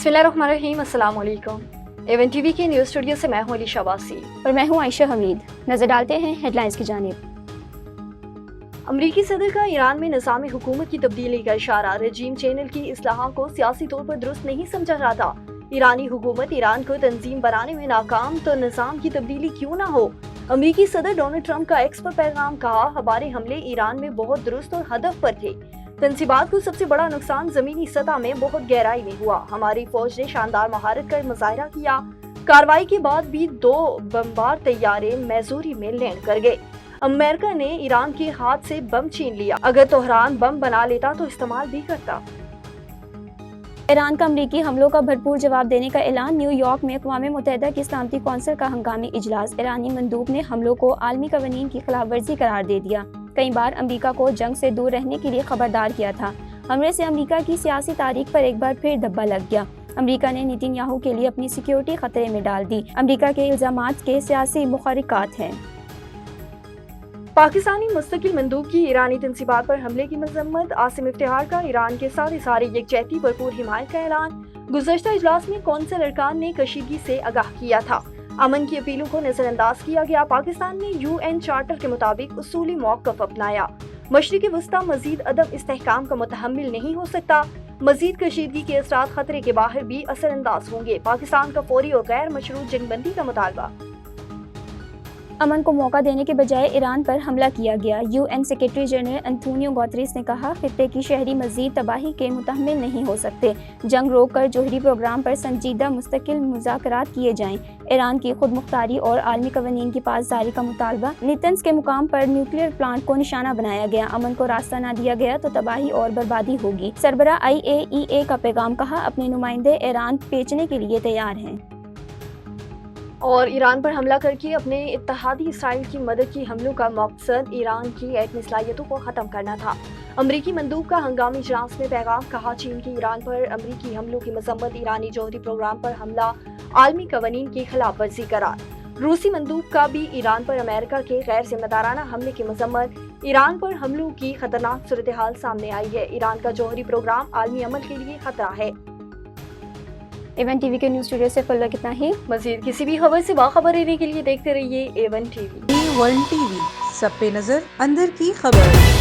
बिस्मिल्लाहिर्रहमानिर्रहीम, अस्सलाम वालेकुम। एवन टीवी के न्यूज़ स्टूडियो से मैं हूं अलीशा वासी और मैं हूं आयशा हमीद। नजर डालते हैं हेडलाइंस की जानिब। अमरीकी सदर का ईरान में निज़ाम हुकूमत की तब्दीली का इशारा। रजीम चैनल की इस्लाह को सियासी तौर पर दुरुस्त नहीं समझा जाता। ईरानी हुकूमत ईरान को तंजीम बनाने में नाकाम तो निज़ाम की तब्दीली क्यों ना हो। अमरीकी सदर डोनाल्ड ट्रंप का एक्स पर पैगाम, कहा हमारे हमले ईरान में बहुत दुरुस्त और हदफ पर थे। तंसीबात को सबसे बड़ा नुकसान जमीनी सतह में बहुत गहराई में हुआ। हमारी फौज ने शानदार महारत का मुजाहरा किया। कार्रवाई के बाद भी 2 बमबार तैयारे मैसूरी में लैंड कर गए। अमेरिका ने ईरान के हाथ से बम छीन लिया। अगर तेहरान बम बना लेता तो इस्तेमाल भी करता। ईरान का अमरीकी हमलों का भरपूर जवाब देने का ऐलान। न्यूयॉर्क में अक़वाम मुत्तहिदा की सलामती कौंसिल का हंगामी इजलास। ईरानी मंदूब ने हमलों को आलमी कवानीन की खिलाफ वर्जी करार दे दिया। कई बार अमरीका को जंग से दूर रहने के लिए खबरदार किया था। हमले से अमरीका की सियासी तारीख पर एक बार फिर धब्बा लग गया। अमरीका ने नेतन्याहू के लिए अपनी सिक्योरिटी खतरे में डाल दी। अमरीका के इल्जामात के सियासी मुहर्रिकात हैं। पाकिस्तानी मुस्तकिल मंदूब की ईरानी तंसीबात पर हमले की मजम्मत। आसिम इफ्तिहार का ईरान के साथ इज़हार यकजहती भरपूर हिमायत का ऐलान। गुज़श्ता इजलास में कौंसिल अरकान ने कशीदगी से आगाह किया था। अमन की अपीलों को नजरअंदाज किया गया। पाकिस्तान ने UN चार्टर के मुताबिक उसूली मौक़िफ़ अपनाया। मशरिक़ वस्ता मजीद अदम इस्तेहकाम का मुतहम्मिल नहीं हो सकता। मजीद कशीदगी के असरात खतरे के बाहर भी असरअंदाज होंगे। पाकिस्तान का फौरी और गैर मशरूत जंगबंदी का मुतालबा। अमन को मौका देने के बजाय ईरान पर हमला किया गया। UN secretary general Antonio Guterres ने कहा, खित्ते की शहरी मजीद तबाही के मुतहम्मिल नहीं हो सकते। जंग रोक कर जोहरी प्रोग्राम पर संजीदा मुस्तकिल मुज़ाकरात किए जाएं। ईरान की खुद मुख्तारी और आलमी कवानीन की पासदारी का मुतालबा। नेतन्स के मुकाम पर न्यूक्लियर प्लांट को निशाना बनाया गया। अमन को रास्ता न दिया गया तो तबाही और बर्बादी होगी। सरबरा IAEA का पैगाम, कहा अपने नुमाइंदे ईरान बेचने के लिए तैयार हैं। और ईरान पर हमला करके अपने इत्तेहादी इसराइल की मदद की हमलों का मकसद ईरान की एटमी सलाहियतों को ख़त्म करना था। अमरीकी मंदूब का हंगामी इजलास में पैगाम, कहा चीन की ईरान पर अमरीकी हमलों की मजम्मत। ईरानी जौहरी प्रोग्राम पर हमला आलमी कवानीन की खिलाफ वर्जी करार। रूसी मंदूब का भी ईरान पर अमेरिका के गैर जिम्मेदाराना हमले की मजम्मत। ईरान पर हमलों की खतरनाक सूरत हाल सामने आई है। ईरान का जौहरी प्रोग्राम आलमी अमल के लिए खतरा है। एवन टीवी के न्यूज़ स्टूडियो से फिलहाल कितना ही। मज़ीद किसी भी खबर से बाखबर रहने के लिए देखते रहिए एवन टीवी। A1 TV, सब पे नजर, अंदर की खबर।